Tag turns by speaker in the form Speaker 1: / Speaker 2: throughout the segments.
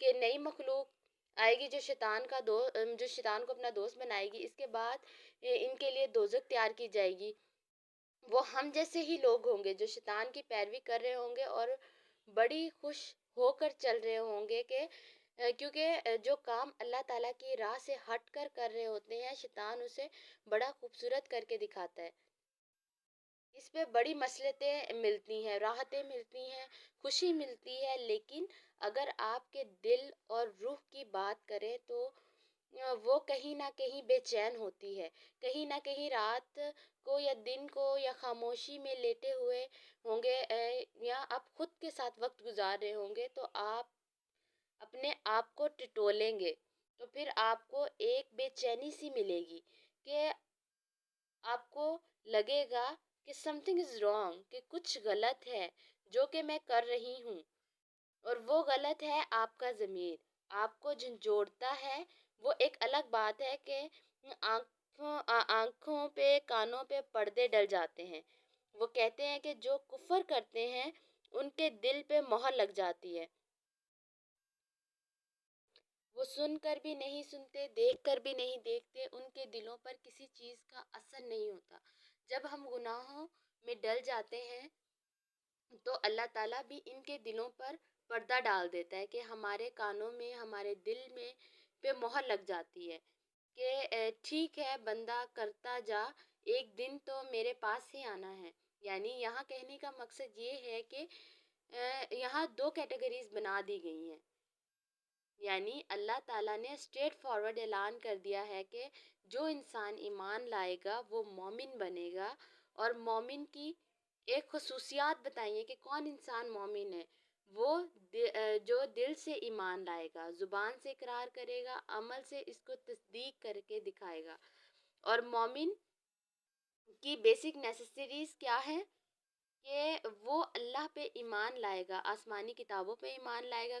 Speaker 1: کہ نئی مخلوق آئے گی جو جو شیطان کو اپنا دوست بنائے گی. اس کے بعد ان کے لیے دوزخ تیار کی جائے گی. وہ ہم جیسے ہی لوگ ہوں گے جو شیطان کی پیروی کر رہے ہوں گے اور بڑی خوش ہو کر چل رہے ہوں گے کہ کیونکہ جو کام اللہ تعالیٰ کی راہ سے ہٹ کر کر رہے ہوتے ہیں شیطان اسے بڑا خوبصورت کر کے دکھاتا ہے. اس پہ بڑی مصلحتیں ملتی ہیں، راحتیں ملتی ہیں، خوشی ملتی ہے. لیکن اگر آپ کے دل اور روح کی بات کریں تو وہ کہیں نہ کہیں بے چین ہوتی ہے. کہیں نہ کہیں رات کو یا دن کو یا خاموشی میں لیٹے ہوئے ہوں گے یا آپ خود کے ساتھ وقت گزار رہے ہوں گے تو آپ اپنے آپ کو ٹٹولیں گے. تو پھر آپ کو ایک بے چینی سی ملے گی کہ آپ کو لگے گا کہ سم تھنگ از رانگ، کہ کچھ غلط ہے جو کہ میں کر رہی ہوں. اور وہ غلط ہے آپ کا ضمیر آپ کو جھنجھوڑتا ہے. وہ ایک الگ بات ہے کہ آنکھوں پہ کانوں پہ پردے ڈل جاتے ہیں. وہ کہتے ہیں کہ جو کفر کرتے ہیں ان کے دل پہ مہر لگ جاتی ہے. وہ سن کر بھی نہیں سنتے، دیکھ کر بھی نہیں دیکھتے، ان کے دلوں پر کسی چیز کا اثر نہیں ہوتا. جب ہم گناہوں میں ڈل جاتے ہیں تو اللہ تعالیٰ بھی ان کے دلوں پر پردہ ڈال دیتا ہے کہ ہمارے کانوں میں ہمارے دل میں پہ مہر لگ جاتی ہے کہ ٹھیک ہے بندہ کرتا جا، ایک دن تو میرے پاس ہی آنا ہے. یعنی یہاں کہنے کا مقصد یہ ہے کہ یہاں دو کیٹیگریز بنا دی گئی ہیں. یعنی اللہ تعالیٰ نے اسٹریٹ فارورڈ اعلان کر دیا ہے کہ جو انسان ایمان لائے گا وہ مومن بنے گا. اور مومن کی ایک خصوصیات بتائیے کہ کون انسان مومن ہے. وہ جو دل سے ایمان لائے گا، زبان سے اقرار کرے گا، عمل سے اس کو تصدیق کر کے دکھائے گا. اور مومن کی بیسک نیسیسریز کیا ہے کہ وہ اللہ پہ ایمان لائے گا، آسمانی کتابوں پہ ایمان لائے گا،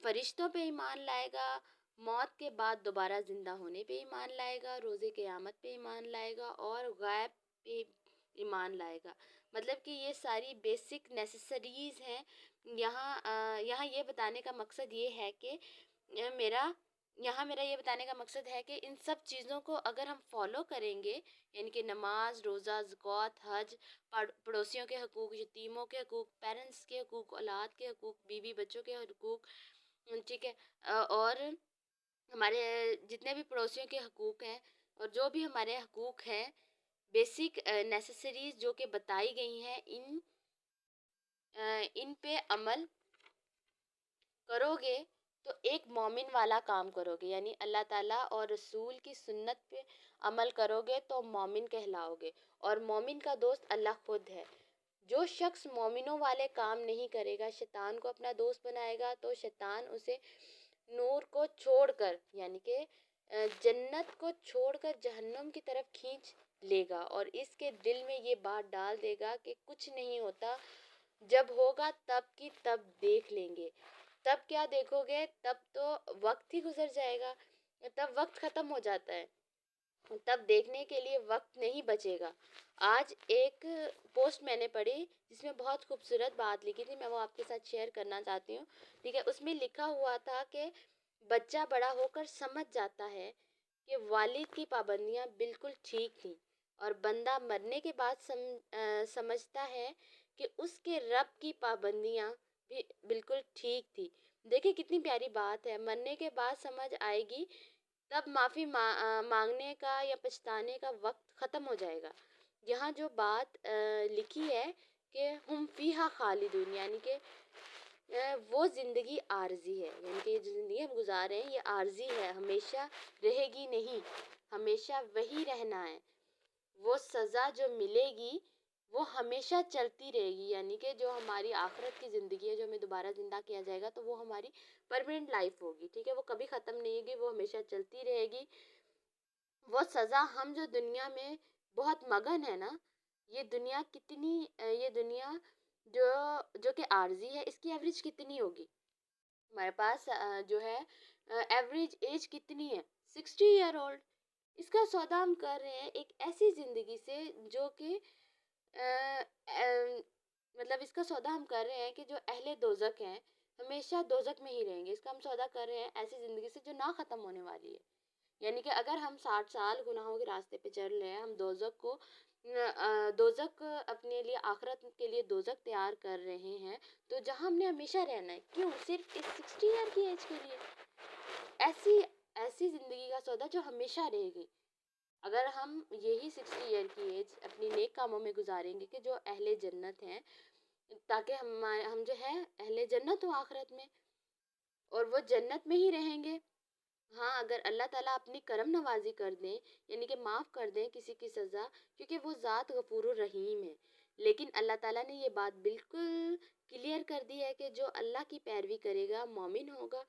Speaker 1: فرشتوں پہ ایمان لائے گا، موت کے بعد دوبارہ زندہ ہونے پہ ایمان لائے گا، روز قیامت پہ ایمان لائے گا اور غیب پہ ایمان لائے گا. مطلب کہ یہ ساری بیسک نیسیسریز ہیں. یہاں یہ بتانے کا مقصد یہ ہے کہ میرا یہ بتانے کا مقصد ہے کہ ان سب چیزوں کو اگر ہم فالو کریں گے، یعنی کہ نماز، روزہ، زکوٰۃ، حج، پڑوسیوں کے حقوق، یتیموں کے حقوق، پیرنٹس کے حقوق، اولاد کے حقوق، بیوی بچوں کے حقوق، ٹھیک ہے، اور ہمارے جتنے بھی پڑوسیوں کے حقوق ہیں اور جو بھی ہمارے حقوق ہیں، بیسک نیسیسریز جو کہ بتائی گئی ہیں، ان پہ عمل کرو گے تو ایک مومن والا کام کرو گے. یعنی اللہ تعالیٰ اور رسول کی سنت پہ عمل کرو گے تو مومن کہلاؤ گے. اور مومن کا دوست اللہ خود ہے. جو شخص مومنوں والے کام نہیں کرے گا، شیطان کو اپنا دوست بنائے گا تو شیطان اسے نور کو چھوڑ کر، یعنی کہ جنت کو چھوڑ کر جہنم کی طرف کھینچ لے گا. اور اس کے دل میں یہ بات ڈال دے گا کہ کچھ نہیں ہوتا، جب ہوگا تب کی تب دیکھ لیں گے. تب کیا دیکھو گے؟ تب تو وقت ہی گزر جائے گا، تب وقت ختم ہو جاتا ہے، تب دیکھنے کے لیے وقت نہیں بچے گا. آج ایک پوسٹ میں نے پڑھی جس میں بہت خوبصورت بات لکھی تھی، میں وہ آپ کے ساتھ شیئر کرنا چاہتی ہوں. ٹھیک ہے، اس میں لکھا ہوا تھا کہ بچہ بڑا ہو کر سمجھ جاتا ہے کہ والد کی پابندیاں بالکل ٹھیک تھیں، اور بندہ مرنے کے بعد سمجھتا ہے کہ اس کے رب کی پابندیاں بھی بالکل ٹھیک تھی. دیکھیں کتنی پیاری بات ہے. مرنے کے بعد سمجھ آئے گی، تب معافی مانگنے کا یا پچھتانے کا وقت ختم ہو جائے گا. یہاں جو بات لکھی ہے کہ ہم فیہا خالدون، یعنی کہ وہ زندگی عارضی ہے. یعنی کہ جو زندگی ہم گزار رہے ہیں یہ عارضی ہے، ہمیشہ رہے گی نہیں، ہمیشہ وہی رہنا ہے. وہ سزا جو ملے گی وہ ہمیشہ چلتی رہے گی. یعنی کہ جو ہماری آخرت کی زندگی ہے، جو ہمیں دوبارہ زندہ کیا جائے گا تو وہ ہماری پرماننٹ لائف ہوگی. ٹھیک ہے، وہ کبھی ختم نہیں ہوگی، وہ ہمیشہ چلتی رہے گی. وہ سزا ہم جو دنیا میں بہت مگن ہے نا، یہ دنیا جو کہ عارضی ہے، اس کی ایوریج کتنی ہوگی؟ ہمارے پاس جو ہے ایوریج ایج کتنی ہے؟ 60 ایئر اولڈ. اس کا سودا ہم کر رہے ہیں ایک ایسی زندگی سے جو کہ مطلب اس کا سودا ہم کر رہے ہیں کہ جو اہل دوزخ ہیں، ہمیشہ دوزخ میں ہی رہیں گے. اس کا ہم سودا کر رہے ہیں ایسی زندگی سے جو نہ ختم ہونے والی ہے. یعنی کہ اگر ہم 60 سال گناہوں کے راستے پہ چل رہے ہیں، ہم دوزخ اپنے لیے آخرت کے لیے دوزخ تیار کر رہے ہیں، تو جہاں ہم نے ہمیشہ رہنا ہے، کیوں؟ صرف اس 60 ایئر کی ایج کے لیے. ایسی زندگی کا سودا جو ہمیشہ رہے گی. اگر ہم یہی 60 ایئر کی ایج اپنی نیک کاموں میں گزاریں گے کہ جو اہل جنت ہیں، تاکہ ہم جو ہے اہل جنت ہوں آخرت میں، اور وہ جنت میں ہی رہیں گے. ہاں، اگر اللہ تعالیٰ اپنی کرم نوازی کر دیں، یعنی کہ معاف کر دیں کسی کی سزا، کیونکہ وہ ذات غفور الرحیم ہے. لیکن اللہ تعالیٰ نے یہ بات بالکل کلیئر کر دی ہے کہ جو اللہ کی پیروی کرے گا، مومن ہوگا،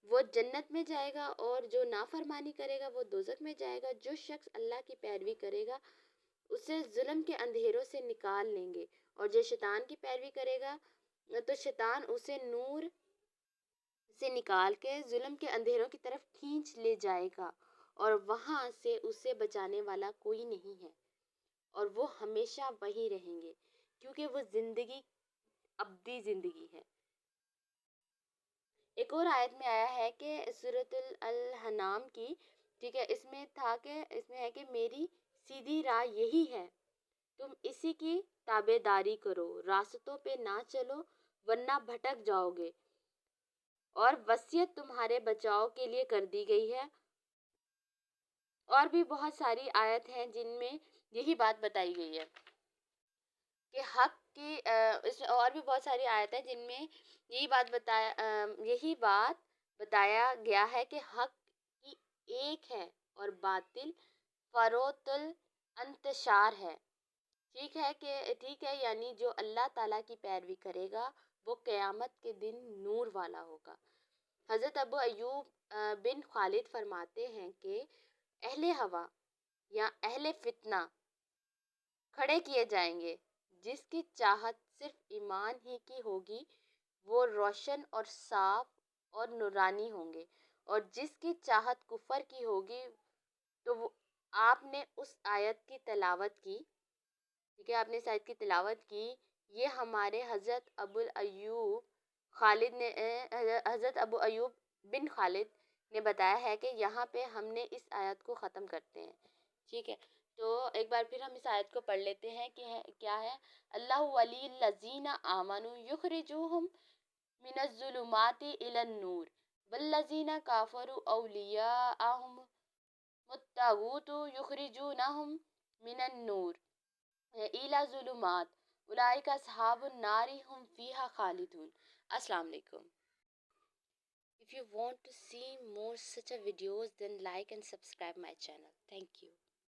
Speaker 1: وہ جنت میں جائے گا، اور جو نافرمانی کرے گا وہ دوزخ میں جائے گا. جو شخص اللہ کی پیروی کرے گا اسے ظلم کے اندھیروں سے نکال لیں گے، اور جو شیطان کی پیروی کرے گا تو شیطان اسے نور سے نکال کے ظلم کے اندھیروں کی طرف کھینچ لے جائے گا، اور وہاں سے اسے بچانے والا کوئی نہیں ہے، اور وہ ہمیشہ وہیں رہیں گے، کیونکہ وہ زندگی ابدی زندگی ہے. ایک اور آیت میں آیا ہے کہ سورۃ الانعام کی، ٹھیک ہے، اس میں ہے کہ میری سیدھی راہ یہی ہے، تم اسی کی تابع داری کرو، راستوں پہ نہ چلو ورنہ بھٹک جاؤ گے، اور وصیت تمہارے بچاؤ کے لیے کر دی گئی ہے. اور بھی بہت ساری آیت ہیں جن میں یہی بات بتائی گئی ہے کہ حق کی اس میں اور بھی بہت ساری آیت ہیں جن میں یہی بات بتایا گیا ہے کہ حق کی ایک ہے اور باطل فروت الانتشار ہے. ٹھیک ہے، یعنی جو اللہ تعالیٰ کی پیروی کرے گا وہ قیامت کے دن نور والا ہوگا. حضرت ابو ایوب بن خالد فرماتے ہیں کہ اہل ہوا یا اہل فتنہ کھڑے کیے جائیں گے. جس کی چاہت صرف ایمان ہی کی ہوگی وہ روشن اور صاف اور نورانی ہوں گے، اور جس کی چاہت کفر کی ہوگی تو آپ نے اس آیت کی تلاوت کی. ٹھیک ہے، آپ نے اس آیت کی تلاوت کی. یہ ہمارے حضرت ابو ایوب بن خالد نے بتایا ہے کہ یہاں پہ ہم نے اس آیت کو ختم کرتے ہیں. ٹھیک ہے، تو ایک بار پھر ہم اس آیت کو پڑھ لیتے ہیں کہ کیا ہے. اللہ ولی الذین آمنوا یخرجوہم من الظلمات الی النور والذین کافروا اولیاءہم الطاغوت یخرجونہم من النور الی الظلمات اولئک اصحاب النار هم فیہا خالدون. السلام علیکم. If you want to see more such a videos, then like and subscribe my channel. Thank you.